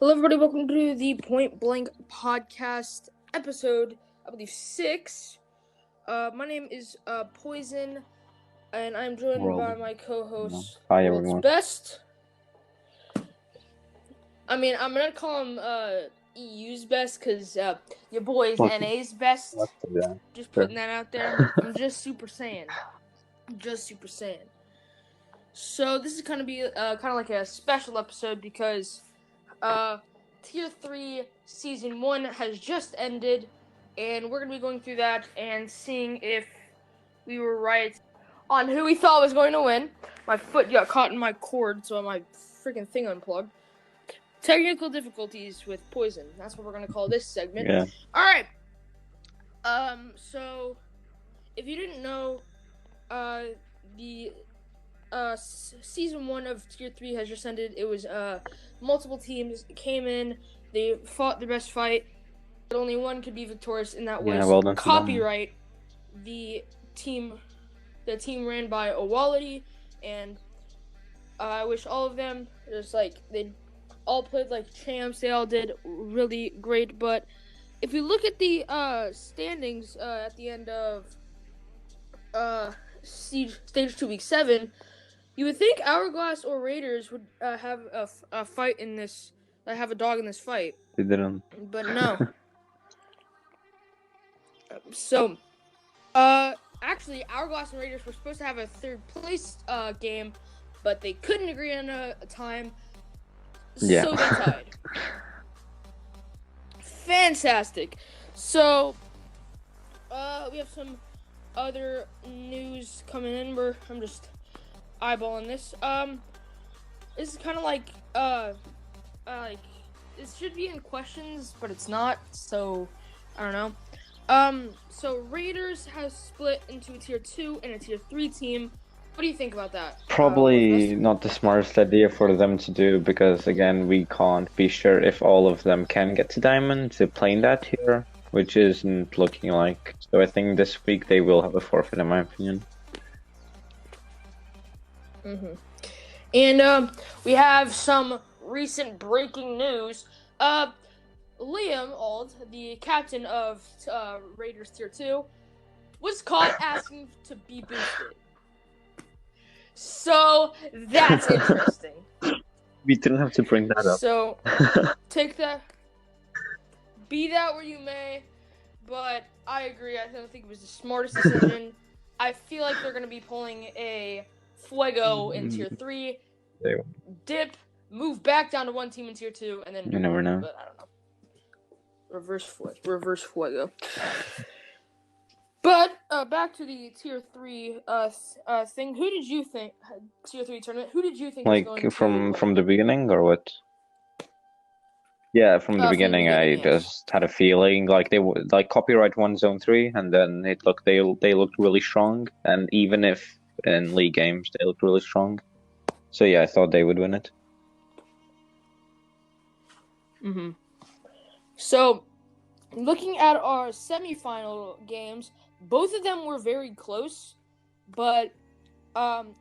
Hello, everybody. Welcome to the PointBlank Podcast episode, I believe 6. My name is Poison, and I'm joined by my co-host, Hi, everyone. WorldsBest. I mean, I'm gonna call him EU's best because your boy's NA's best. Just putting that out there. I'm just Super Saiyan. So this is gonna be kind of like a special episode because Tier 3 Season 1 has just ended, and we're going to be going through that and seeing if we were right on who we thought was going to win. My foot got caught in my cord, so my freaking thing unplugged. Technical difficulties with Poison. That's what we're going to call this segment. Yeah. Alright. So, if you didn't know, the Season 1 of Tier 3 has just ended. It was multiple teams came in. They fought their best fight. But only one could be victorious, and that was Copyright. The team ran by Owality, and I wish all of them, they all played like champs. They all did really great. But if you look at the standings at the end of Stage 2 Week 7, you would think Hourglass or Raiders would have a fight in this, have a dog in this fight. They didn't. But no. So, actually, Hourglass and Raiders were supposed to have a third place game, but they couldn't agree on a time. Yeah. So they tied. Fantastic. So, we have some other news coming in. I'm just eyeballing this. This is kind of like it should be in questions, but it's not. So I don't know. So Raiders has split into a Tier 2 and a Tier 3 team. What do you think about that? Probably not the smartest idea for them to do because, again, we can't be sure if all of them can get to Diamond to play in that tier, which isn't looking like. So I think this week they will have a forfeit, in my opinion. And we have some recent breaking news. Liam Ald, the captain of Raiders Tier 2, was caught asking to be boosted. So that's interesting. We didn't have to bring that up. So take that, be that where you may, but I agree. I don't think it was the smartest decision. I feel like they're going to be pulling a Fuego in Tier 3, dip, move back down to one team in Tier 2, and then you never know. But I don't know. Reverse Fuego. But back to the Tier 3 thing. Who did you think Tier 3 tournament? Who did you think was going from the beginning or what? Yeah, from the beginning, I just had a feeling like they would Copyright won Zone 3, and then they looked really strong, and even if in league games they looked really strong. So yeah, I thought they would win it. So, looking at our semifinal games, both of them were very close, but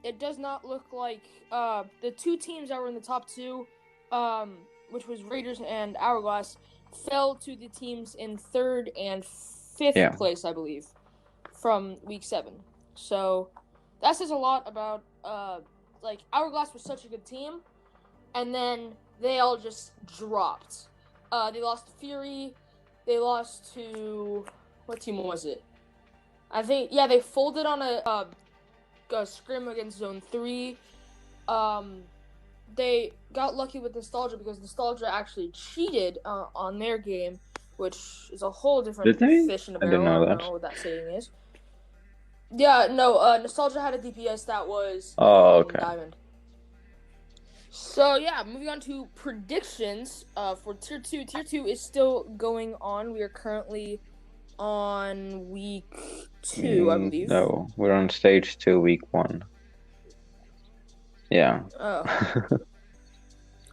it does not look like the two teams that were in the top 2, which was Raiders and Hourglass, fell to the teams in 3rd and 5th place, I believe, from Week 7. So that says a lot about Hourglass was such a good team, and then they all just dropped. They lost to Fury. They lost to, what team was it? I think, they folded on a scrim against Zone 3. They got lucky with Nostalgia because Nostalgia actually cheated on their game, which is a whole different fish in a barrel. I don't know what that saying is. Yeah, no, Nostalgia had a DPS that was Diamond. So, moving on to predictions for Tier 2. Tier 2 is still going on. We are currently on Week 2, I believe. No, we're on Stage 2, Week 1. Yeah. Oh.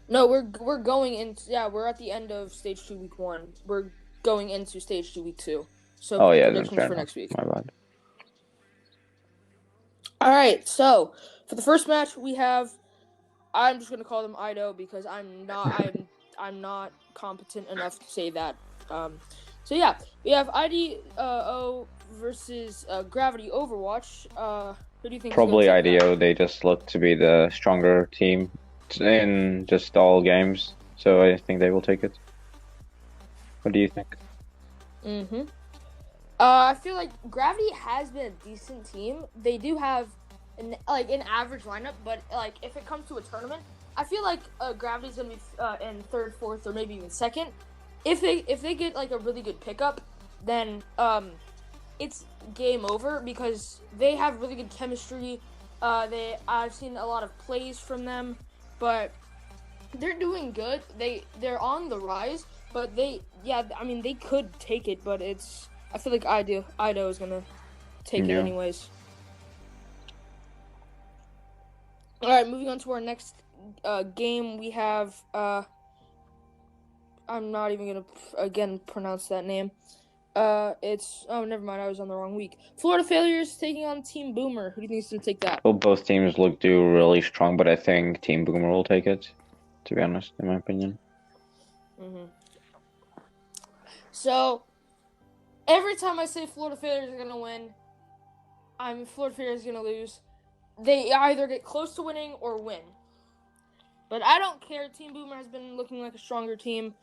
No, we're going into, we're at the end of Stage 2, Week 1. We're going into Stage 2, Week 2. So, predictions for next week. My bad. All right, so for the first match, we have, I'm just going to call them Ido because I I'm not competent enough to say that. So yeah, we have IDO versus Gravity Overwatch. Who do you think? Probably is gonna take IDO. They just look to be the stronger team in just all games, so I think they will take it. What do you think? Mm-hmm. I feel like Gravity has been a decent team. They do have an average lineup, but like if it comes to a tournament, I feel like Gravity's gonna be in third, fourth, or maybe even second. If they get like a really good pickup, then it's game over because they have really good chemistry. I've seen a lot of plays from them, but they're doing good. They're on the rise, but they could take it, but I feel like Ido is gonna take it anyways. All right, moving on to our next game. We have I'm not even gonna again pronounce that name. Never mind. I was on the wrong week. Florida Failures taking on Team Boomer. Who do you think is gonna take that? Well, both teams do really strong, but I think Team Boomer will take it. To be honest, in my opinion. Mm-hmm. So every time I say Florida Failures are gonna win, Florida Failures are gonna lose. They either get close to winning or win. But I don't care. Team Boomer has been looking like a stronger team.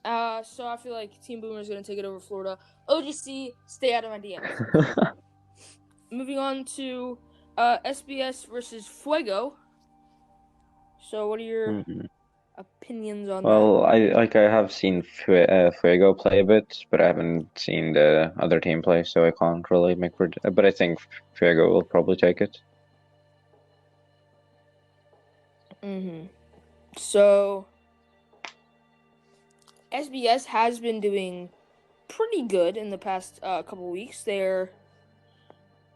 So I feel like Team Boomer is going to take it over Florida. OGC, stay out of my DMs. Moving on to SBS versus Fuego. So what are your opinions on that? Well, I have seen Fuego play a bit, but I haven't seen the other team play, so I can't really make but I think Fuego will probably take it. Mm-hmm. So SBS has been doing pretty good in the past couple weeks. They're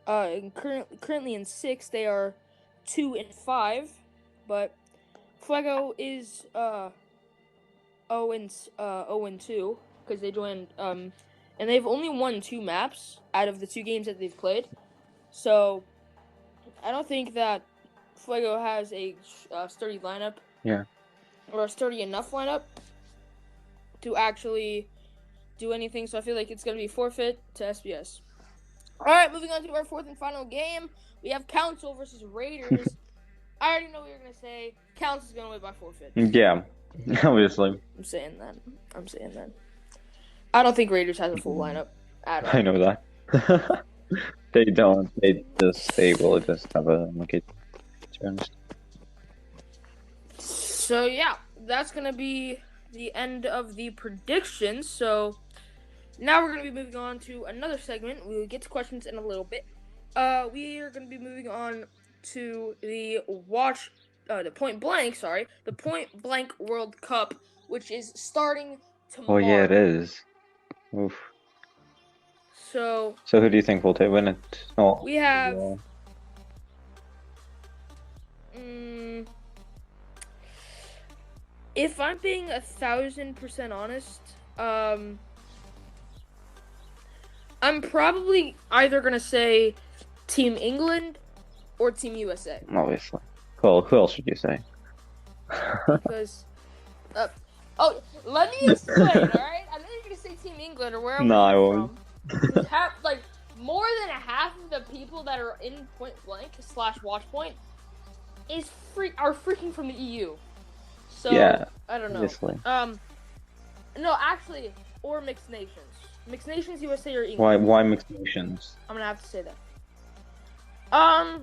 currently in 6th. They are 2-5, but Fuego is 0-2 because they joined and they've only won 2 maps out of the 2 games that they've played. So I don't think that Fuego has a sturdy lineup. Yeah. Or a sturdy enough lineup to actually do anything. So I feel like it's going to be forfeit to SBS. All right, moving on to our 4th and final game. We have Council versus Raiders. I already know what you're going to say. Council's going to win by forfeit. Yeah, obviously. I'm saying that. I don't think Raiders has a full lineup at all. I know that. They don't. They will just have a monkey, to be honest. So yeah, that's gonna be the end of the predictions. So now we're gonna be moving on to another segment. We will get to questions in a little bit. We are gonna be moving on to the PointBlank World Cup, which is starting tomorrow. Oh yeah, it is. Oof. So who do you think will win it? Oh, we have. If I'm being 1,000% honest, I'm probably either gonna say Team England or Team USA. Obviously. Well, who else would you say? Because, let me explain. All right, I know you're gonna say Team England or wherever. No, I won't. More than half of the people that are in PointBlank/WatchPoint are freaking from the EU. So, yeah, I don't know. Obviously. No, actually, or Mixed Nations. Mixed Nations, USA, or England. Why Mixed Nations? I'm gonna have to say that. I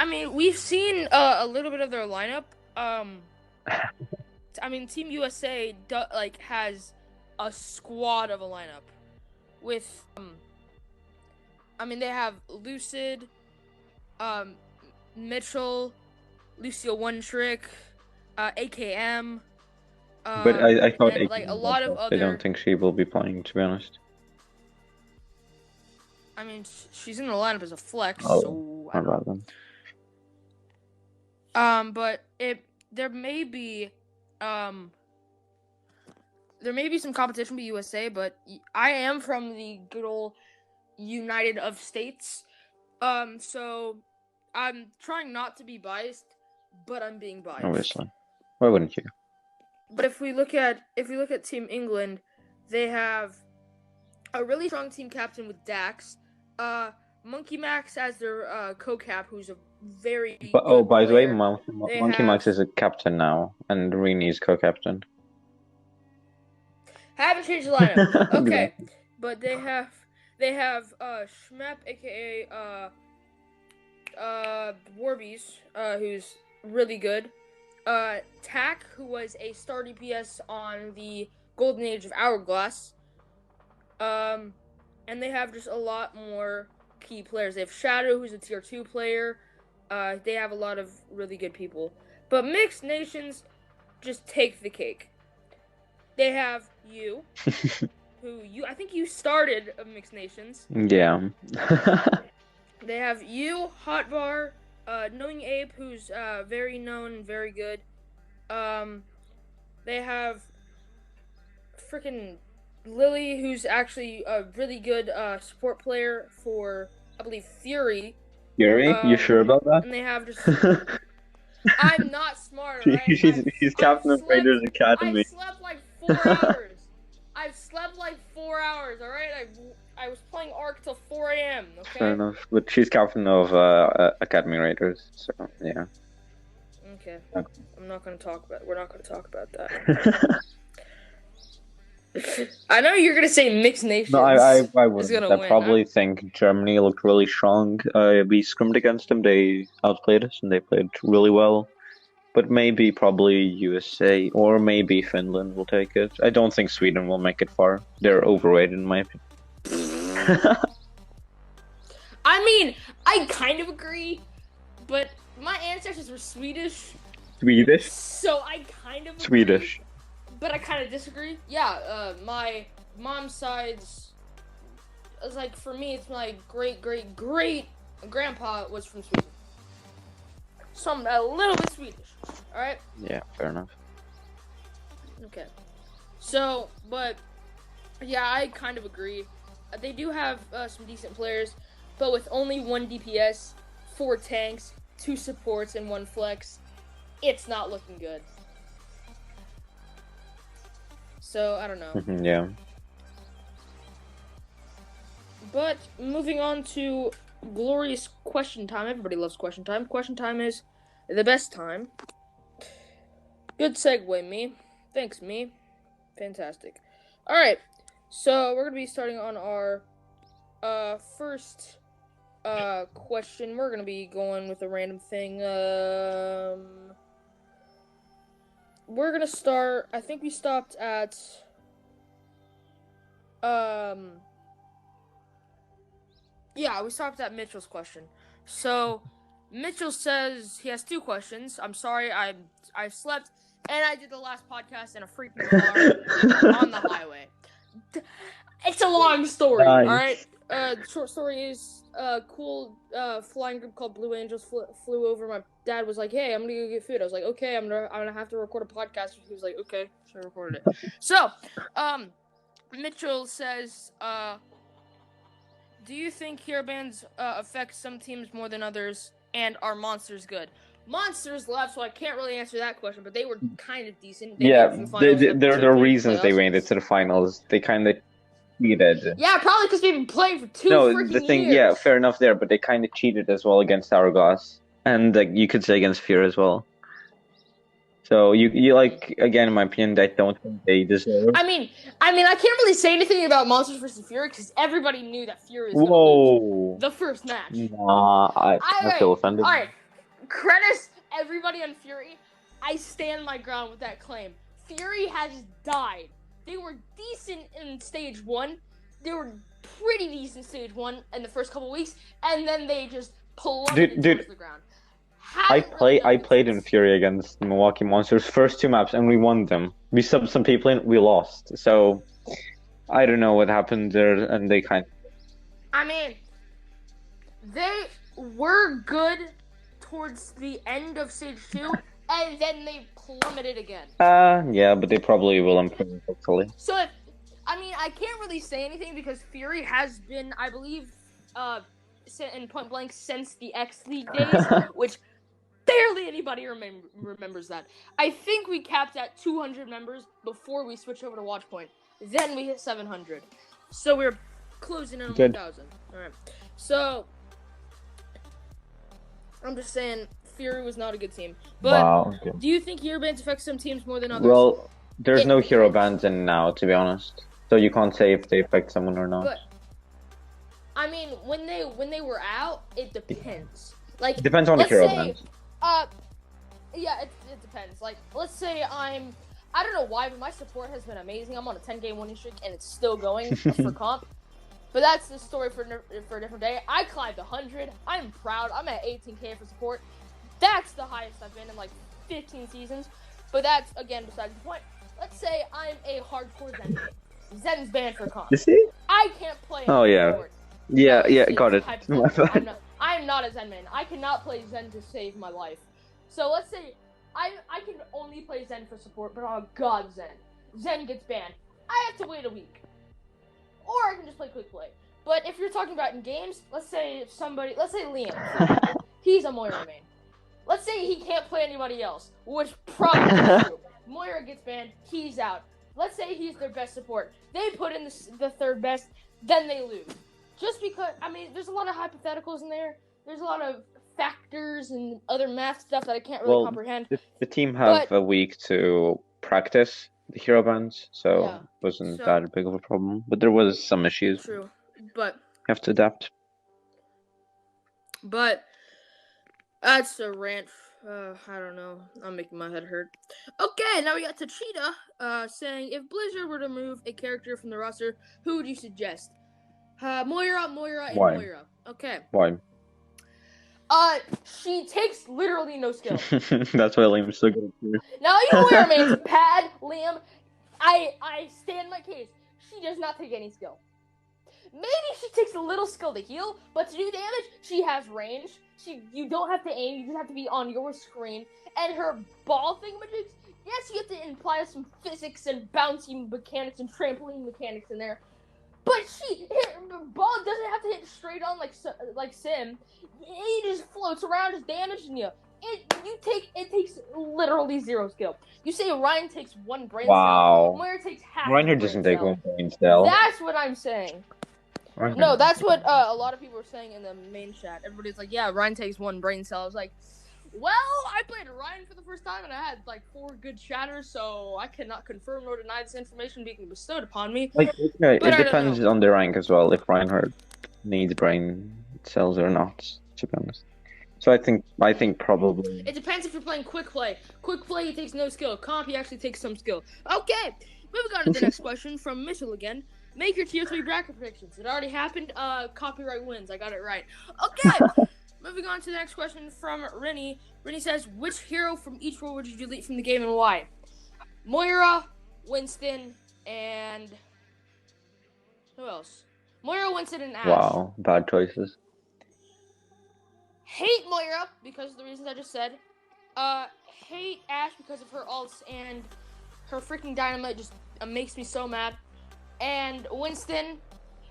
mean, we've seen a little bit of their lineup. I mean, Team USA has a squad of a lineup with they have Lucid, Mitchell, Lucio One Trick, AKM. But I thought and, a lot of other. I don't think she will be playing, to be honest. I mean, she's in the lineup as a flex, so I don't know. But there may be some competition with USA, but I am from the good old United of States, so I'm trying not to be biased, but I'm being biased. Obviously, why wouldn't you? But if we look at Team England, they have a really strong team captain with Dax. Monkey Max as their co-cap, who's a very good by the way, player. Monkey Max is a captain now, and Rini's co-captain. Haven't changed the lineup. Okay, but they have Schmep, aka Warbies, who's really good. Tack, who was a star DPS on the Golden Age of Hourglass. And they have just a lot more key players. They have Shadow, who's a tier 2 player. They have a lot of really good people. But Mixed Nations just take the cake. They have you, I think you started Mixed Nations. Yeah. They have you, Hotbar, Knowing Ape, who's very known and very good. They have freaking Lily, who's actually a really good support player for, I believe, Fury. Fury? You sure about that? And they have just... I'm not smart, right? She's captain of Raiders Academy. I slept like 4 hours. I've slept like 4 hours, alright? I was playing Ark till 4 a.m., okay? Fair enough. But she's captain of Academy Raiders, so yeah. Okay. We're not gonna talk about that. I know you're gonna say Mixed Nations. No, I wouldn't. I probably think Germany looked really strong. We scrimmed against them. They outplayed us, and they played really well. But probably USA, or maybe Finland will take it. I don't think Sweden will make it far. They're overrated, in my opinion. I mean, I kind of agree, but my ancestors were Swedish. Swedish? So I kind of agree. Swedish. But I kind of disagree. Yeah, my mom's side's, it's like, for me, it's my great grandpa was from Sweden. So I'm a little bit Swedish, alright? Yeah, fair enough. Okay. So, but, yeah, I kind of agree. They do have some decent players, but with only 1 DPS, 4 tanks, 2 supports, and 1 flex, it's not looking good. So, I don't know. Yeah. But, moving on to glorious question time. Everybody loves question time. Question time is the best time. Good segue, me. Thanks, me. Fantastic. Alright, so we're going to be starting on our first question. We're going to be going with a random thing. We're gonna start, I think we stopped at, we stopped at Mitchell's question. So, Mitchell says he has 2 questions. I'm sorry, I slept, and I did the last podcast in a freaking car on the highway. It's a long story, nice. Alright? Short story is, cool flying group called Blue Angels flew over. My dad was like, "Hey, I'm gonna go get food." I was like, "Okay, I'm gonna have to record a podcast." He was like, "Okay," so I recorded it. So, Mitchell says, "Do you think hero bans affect some teams more than others, and are monsters good?" Monsters left, so I can't really answer that question, but they were kind of decent. There are reasons they made it to the finals. They kind of cheated. Yeah, probably because we've been playing for 2 freaking years. Yeah, fair enough there, but they kind of cheated as well against Hourglass, and you could say against Fear as well. So you like, again, in my opinion, I don't think they deserve. I mean, I can't really say anything about Monsters versus Fury because everybody knew that Fury was gonna lose the first match. Nah, I feel offended. All right, credits everybody on Fury. I stand my ground with that claim. Fury has died. They were decent in stage 1. They were pretty decent stage 1 in the first couple weeks, and then they just plummeted towards the ground. I played in Fury against Milwaukee Monsters first 2 maps, and we won them. We subbed some people in, we lost. So I don't know what happened there, and they kind of... I mean, they were good towards the end of stage 2, and then they plummeted again. Yeah, but they probably will improve, hopefully. So, I can't really say anything because Fury has been, I believe, in Point Blank since the X League days, which barely anybody remembers that. I think we capped at 200 members before we switched over to Watchpoint. Then we hit 700. So we're closing in on 1,000. All right. So I'm just saying, Fury was not a good team. But do you think hero bans affect some teams more than others? Well, there's no hero bans in now, to be honest. So you can't say if they affect someone or not. But I mean, when they were out, it depends. Like, depends on the hero bans. Yeah, it depends. Like, let's say I don't know why, but my support has been amazing. I'm on a 10-game winning streak, and it's still going for comp. But that's the story for a different day. I climbed 100. I'm proud. I'm at 18K for support. That's the highest I've been in like 15 seasons. But that's, again, besides the point. Let's say I'm a hardcore Zen main. Zen's banned for comp. You see? I can't play. Oh, yeah. Support. Yeah, got it. I'm not a Zen main. I cannot play Zen to save my life. So let's say I can only play Zen for support, but oh god, Zen gets banned. I have to wait a week. Or I can just play quick play. But if you're talking about in games, let's say Liam, he's a Moira main. Let's say he can't play anybody else, which probably is true. Moira gets banned, he's out. Let's say he's their best support. They put in the third best, then they lose. Just because, I mean, there's a lot of hypotheticals in there. There's a lot of factors and other math stuff that I can't really comprehend. The team have a week to practice the hero bans, so it wasn't that big of a problem. But there was some issues. True, but you have to adapt. But that's a rant. I don't know. I'm making my head hurt. Okay, now we got to Cheetah saying, if Blizzard were to remove a character from the roster, who would you suggest? Moira, and Moira. Okay. Why? She takes literally no skill. That's why Liam's so good at her. Now you Moira mains, Pad, Liam, I stand my case. She does not take any skill. Maybe she takes a little skill to heal, but to do damage, she has range. You don't have to aim, you just have to be on your screen. And her ball thingamajigs, yes, you have to imply some physics and bouncy mechanics and trampoline mechanics in there. But her ball doesn't have to hit straight on like Sim. It just floats around, just damaging you. It takes literally zero skill. You say Ryan takes one brain cell. Moira takes half. Ryan doesn't take one brain cell. That's what I'm saying. No, that's what a lot of people were saying in the main chat. Everybody's like, yeah, Ryan takes one brain cell. I was like, well, I played Ryan for the first time, and I had like 4 good shatters, so I cannot confirm nor deny this information being bestowed upon me. It depends on the rank as well, if Reinhardt needs brain cells or not, to be honest. So I think probably... It depends if you're playing quick play. Quick play, he takes no skill. Comp, he actually takes some skill. Okay, moving on to the next question from Mitchell again. Make your tier 3 bracket predictions. It already happened. Copyright wins. I got it right. Okay. Moving on to the next question from Rennie. Rennie says, which hero from each role would you delete from the game and why? Moira, Winston, and... who else? Moira, Winston, and Ash. Wow, bad choices. Hate Moira because of the reasons I just said. Hate Ash because of her ults and her freaking dynamite just makes me so mad. And Winston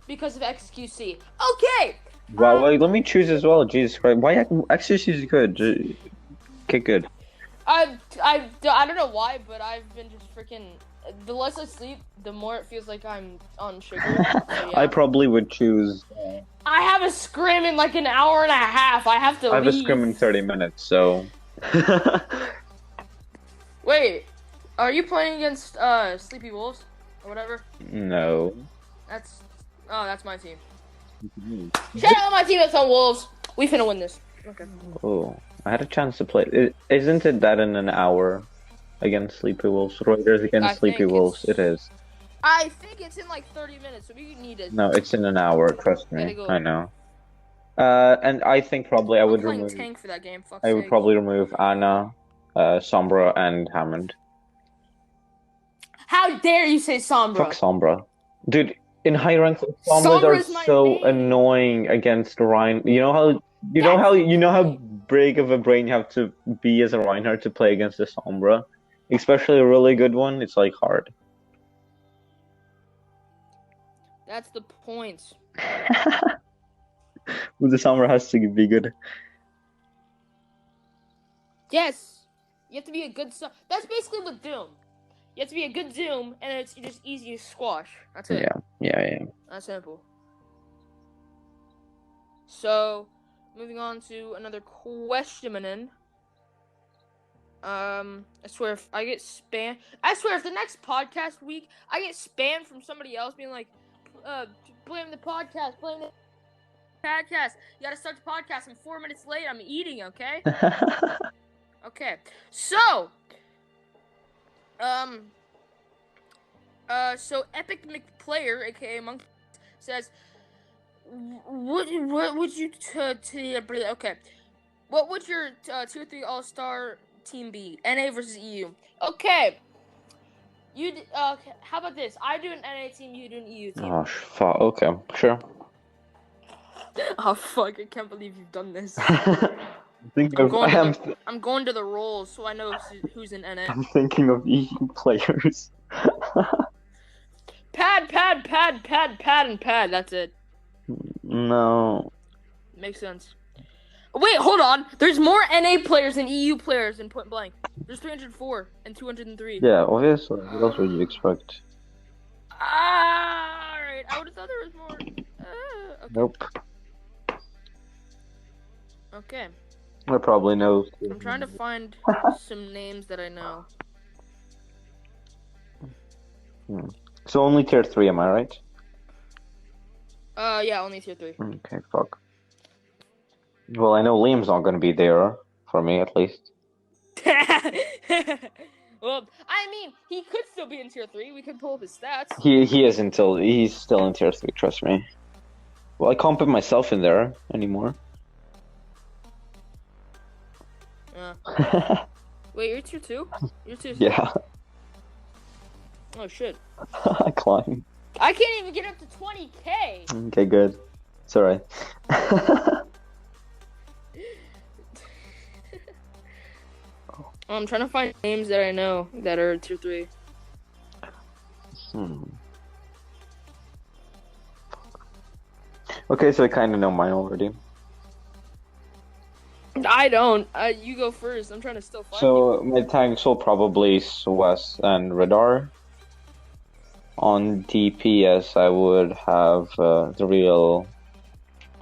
because of XQC. Okay! Wow, let me choose as well. Jesus Christ. Why XQC is good? Okay, good. I don't know why, but I've been just freaking... The less I sleep, the more it feels like I'm on sugar. So, yeah. I probably would choose... I have a scrim in like an hour and a half. I have to leave. I have a scrim in 30 minutes, so... Wait, are you playing against Sleepy Wolves? Or whatever? No. That's my team. Shout out my team, it's on Wolves. We finna win this. Okay. Oh, I had a chance to play. Isn't it that in an hour against Sleepy Wolves? Raiders against Sleepy Wolves. It is. I think it's in like 30 minutes, so we need it. No, it's in an hour. Trust me. I know. And I think probably I would remove. Tank for that game. I would probably remove Anna, Sombra, and Hammond. How dare you say Sombra? Fuck Sombra. Dude, in high ranks, Sombras are so annoying against Ryan. You know how big of a brain you have to be as a Reinhardt to play against a Sombra? Especially a really good one, it's like hard. That's the point. Well, the Sombra has to be good. Yes. You have to be a good sub. That's basically with Doom. You have to be a good Doom, and it's just easy to squash. That's it. Yeah. That's simple. So, moving on to another question. I swear if I get spam, if the next podcast week I get spammed from somebody else being like, blame the podcast. You gotta start the podcast. I'm 4 minutes late. I'm eating. Okay. Okay. So, so Epic McPlayer, aka Monkey, says, what would you okay? What would your 2 or 3 All-Star team be? NA versus EU. Okay. How about this? I do an NA team, you do an EU team. Oh, fuck. Okay, sure. Oh fuck! I can't believe you've done this. I'm going to the roles, so I know who's in NA. I'm thinking of EU players. Pad. That's it. No. Makes sense. Wait, hold on. There's more NA players than EU players in Point Blank. There's 304 and 203. Yeah, obviously. What else would you expect? Alright. I would have thought there was more. Okay. Nope. Okay. I probably know. I'm trying to find some names that I know. So only tier 3, am I right? Yeah, only tier 3. Okay, fuck. Well, I know Liam's not gonna be there, for me at least. Well, I mean, he could still be in tier 3. We could pull up his stats. He's still in tier 3, trust me. Well, I can't put myself in there anymore. Wait, you're tier 2? You're tier 2? Yeah. Oh, shit. I climbed. I can't even get up to 20k! Okay, good. It's alright. I'm trying to find names that I know that are tier 3. Okay, so I kind of know mine already. I don't. You go first. I'm trying to still find So my tanks will probably Swas and Radar. On DPS, I would have the real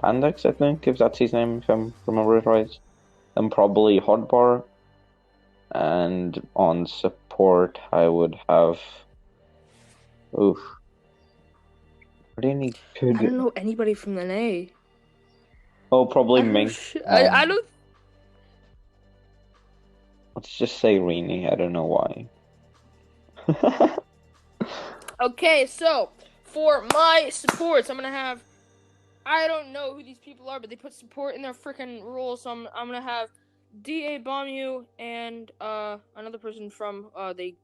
Pandex, I think, if that's his name, if I remember it right. And probably Hotbar. And on support, I would have. Oof. What do you need to do? I don't know anybody from the NA. Oh, probably Mink. I don't. Let's just say Rini. I don't know why. Okay, so for my supports, I'm gonna have. I don't know who these people are, but they put support in their freaking role, so I'm gonna have DA Bomb You and another person from they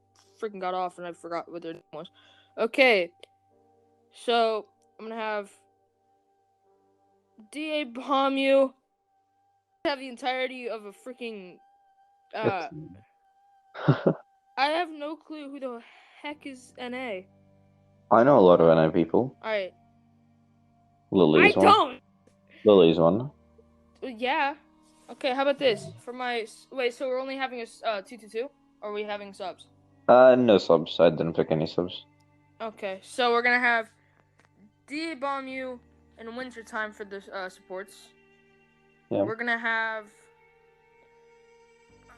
freaking got off and I forgot what their name was. Okay, so I'm gonna have DA Bomb You. Have the entirety of a freaking. I have no clue who the heck is NA. I know a lot of NA people. Alright. Lily's one. I don't! Lily's one. Yeah. Okay, how about this? For my... Wait, so we're only having a 2-2-2? Or are we having subs? No subs. I didn't pick any subs. Okay, so we're gonna have DA Bomb You and Winter Time for the supports. Yeah. We're gonna have...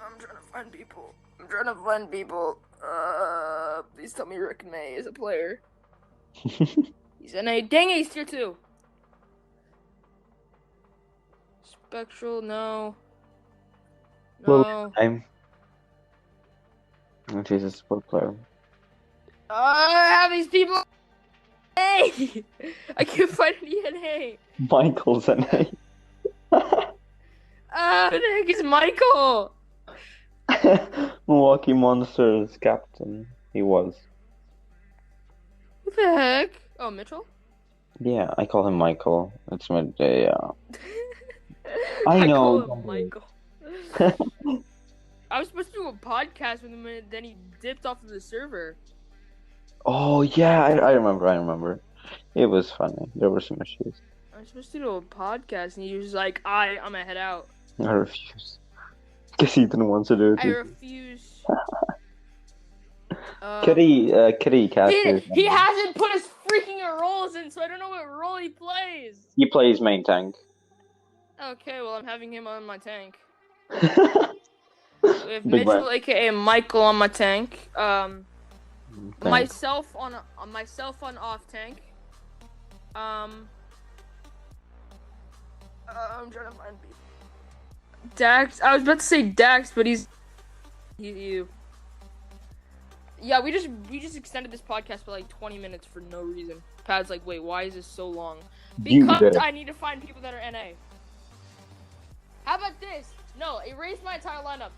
I'm trying to find people. Please tell me Rick May is a player. He's NA. Dang it, he's tier 2. Spectral, no. Well, I'm. Oh, Jesus, support player. I have these people. Hey! I can't find any NA. Michael's NA. Who the heck is Michael? Milwaukee Monsters captain. He was. Who the heck? Oh, Mitchell? Yeah, I call him Michael. It's my day. I know. Call him Michael. I was supposed to do a podcast with him, and then he dipped off of the server. Oh yeah, I remember. It was funny. There were some issues. I was supposed to do a podcast, and he was like, I'm gonna head out. I refuse. Because he didn't want to do I it. refuse. Kitty cat. He hasn't put his freaking roles in, so I don't know what role he plays. He plays main tank. Okay, well, I'm having him on my tank. We have Big Mitchell, man. aka Michael, on my tank. Thanks. Myself on off tank. I'm trying to find people. Dax. I was about to say Dax, but he's you. Yeah, we just extended this podcast by like 20 minutes for no reason. Pad's like, wait, why is this so long? Because I need to find people that are NA. How about this? No, erase my entire lineup.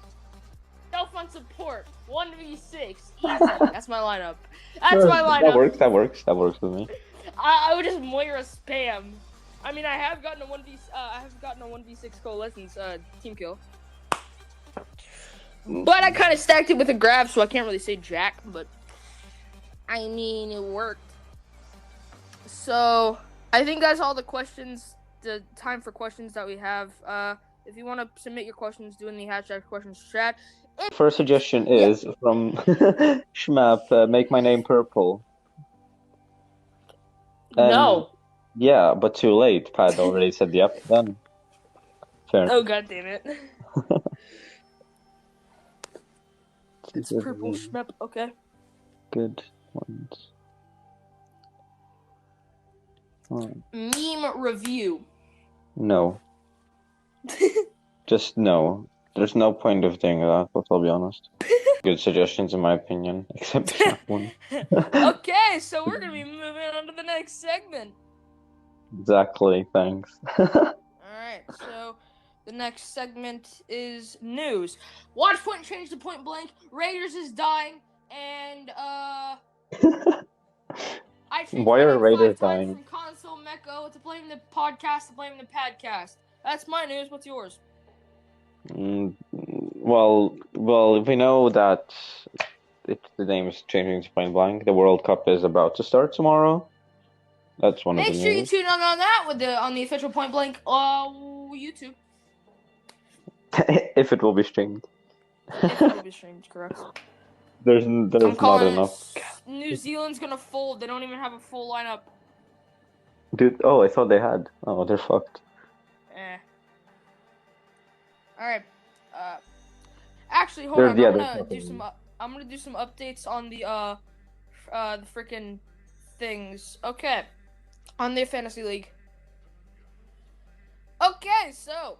Self on support, 1v6, easy. That's my lineup. That's my lineup. That works with me. I would just Moira spam. I mean, I have gotten a 1v6 coalescence team kill. But I kind of stacked it with a grab, so I can't really say jack, but I mean, it worked. So, I think that's all the time for questions that we have. If you want to submit your questions, do in the hashtag questions chat. First suggestion is from Shmap, make my name purple. No. Yeah, but too late. Pat already said yep, done. Fair. Oh, god damn it. It's purple Shmap, okay. Good ones. Meme review. No. Just no. There's no point of doing that, but I'll be honest. Good suggestions in my opinion, except that one. Okay, so we're gonna be moving on to the next segment. Exactly, thanks. Alright, so the next segment is news. Watch point changed to point blank, Raiders is dying, and I changed Why are Raiders 5 times dying? from console Mecco to blame the podcast to blame the padcast. That's my news, what's yours? Well, we know that the name is changing to PointBlank. The World Cup is about to start tomorrow. That's one of the news. Make sure you tune in on that on the official PointBlank YouTube. If it will be streamed. If it will be streamed, correct. There's not enough. New Zealand's gonna fold. They don't even have a full lineup. Dude, oh, I thought they had. Oh, they're fucked. Alright. Actually, hold on. I'm gonna do some updates on the freaking things. Okay. On the fantasy league. Okay, so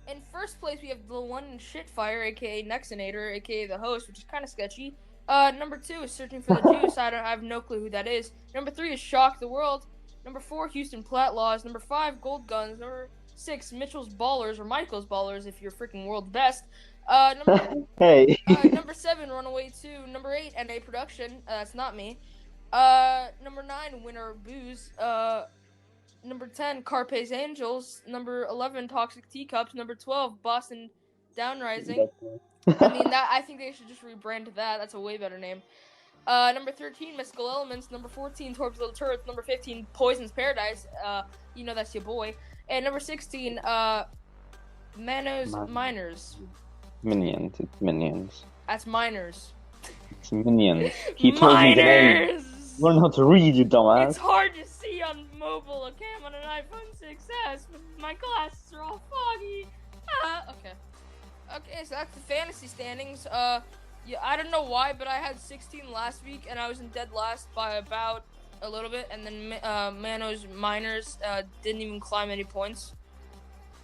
in first place we have the one Shitfire, aka Nexinator, aka the host, which is kind of sketchy. Number 2 is Searching for the Juice. I have no clue who that is. Number 3 is Shock the World. Number 4, Houston Platlaws. Number 5, Gold Guns. Number 6, Mitchell's Ballers, or Michael's Ballers if you're freaking world's best. Number 7, Runaway 2. Number 8, NA Production. That's not me. Number 9, Winner Booze. Number 10, Carpe's Angels. Number 11, Toxic Teacups. Number 12, Boston Downrising. I think they should just rebrand to that. That's a way better name. Number 13, Mystical Elements. Number 14, Torp's Little Turrets. Number 15, Poison's Paradise. You know that's your boy. And number 16, Manos Miners. Minions. It's Minions. That's Miners. It's Minions. He told me the name. Learn how to read, you dumbass. It's hard to see on mobile. Okay, I'm on an iPhone 6s, but my glasses are all foggy. Okay, so that's the fantasy standings. Yeah, I don't know why, but I had 16 last week, and I was in dead last by about a little bit, and then Manos Miners didn't even climb any points.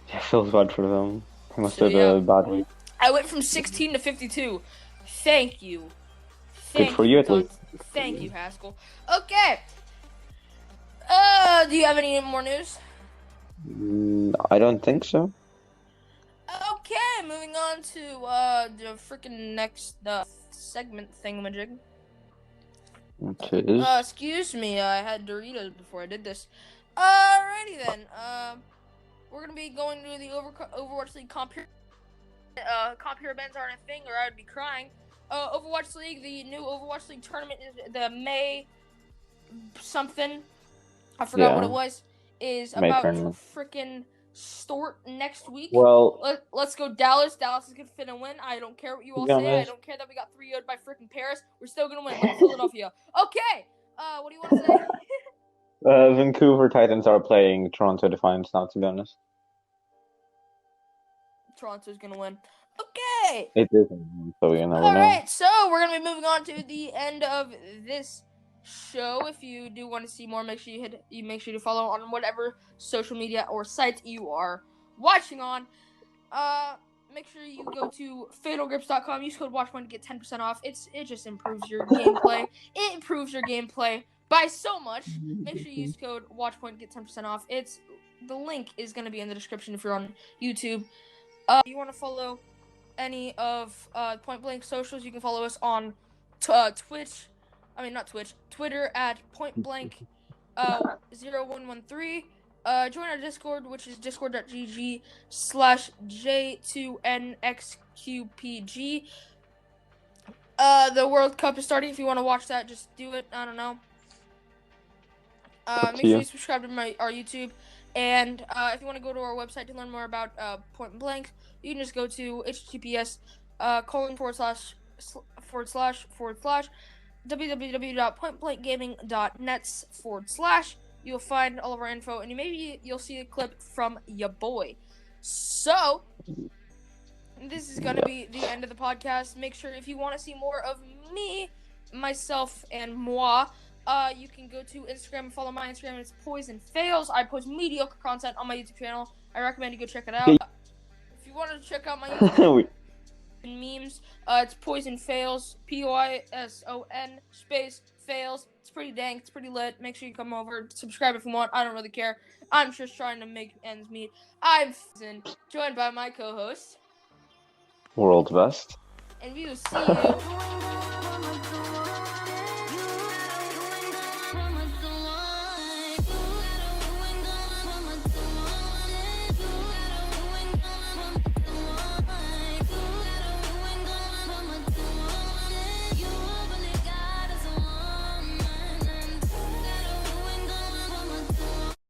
Yeah, feels bad for them. He must have a bad week. I went from 16 to 52. Thank you. Good for you, at least. Thank you, Haskell. Okay. Do you have any more news? I don't think so. Okay, moving on to the freaking next segment thingamajig. Okay. Excuse me, I had Doritos before I did this. Alrighty then. We're gonna be going to the Overwatch League comp here. Comp here events aren't a thing, or I'd be crying. Overwatch League, the new Overwatch League tournament is the May something. I forgot what it was. Is May about tournament. to freaking start next week. Well, Let's go Dallas. Dallas is going to fit and win. I don't care what you all say. I don't care that we got 3-0'd by freaking Paris. We're still going to win. Like Philadelphia. Okay. What do you want to say? Vancouver Titans are playing Toronto Defiance now, to be honest. Toronto's going to win. Okay. It is, so you never know. All right, so we're going to be moving on to the end of this show. If you do want to see more, make sure to follow on whatever social media or site you are watching on. Make sure you go to fatalgrips.com. Use code WatchPoint to get 10% off. It just improves your gameplay. It improves your gameplay by so much. Make sure you use code WatchPoint to get 10% off. The link is going to be in the description if you're on YouTube. You want to follow any of Point Blank socials, you can follow us on Twitter at PointBlank 0113. Join our Discord, which is discord.gg/J2NXQPG. The World Cup is starting. If you want to watch that, just do it. I don't know. Make sure you subscribe to our YouTube. And if you want to go to our website to learn more about Point Blank, you can just go to https://www.pointblankgaming.net/. You'll find all of our info, and maybe you'll see a clip from ya boy. So, this is going to be the end of the podcast. Make sure if you want to see more of me, myself, and moi, you can go to Instagram and follow my Instagram. It's Poison Fails. I post mediocre content on my YouTube channel. I recommend you go check it out. If you want to check out my YouTube memes, it's Poison Fails, POISON space Fails. It's pretty dank. It's pretty lit. Make sure you come over. Subscribe if you want. I don't really care. I'm just trying to make ends meet. I'm joined by my co-host, WorldsBest. and we will see you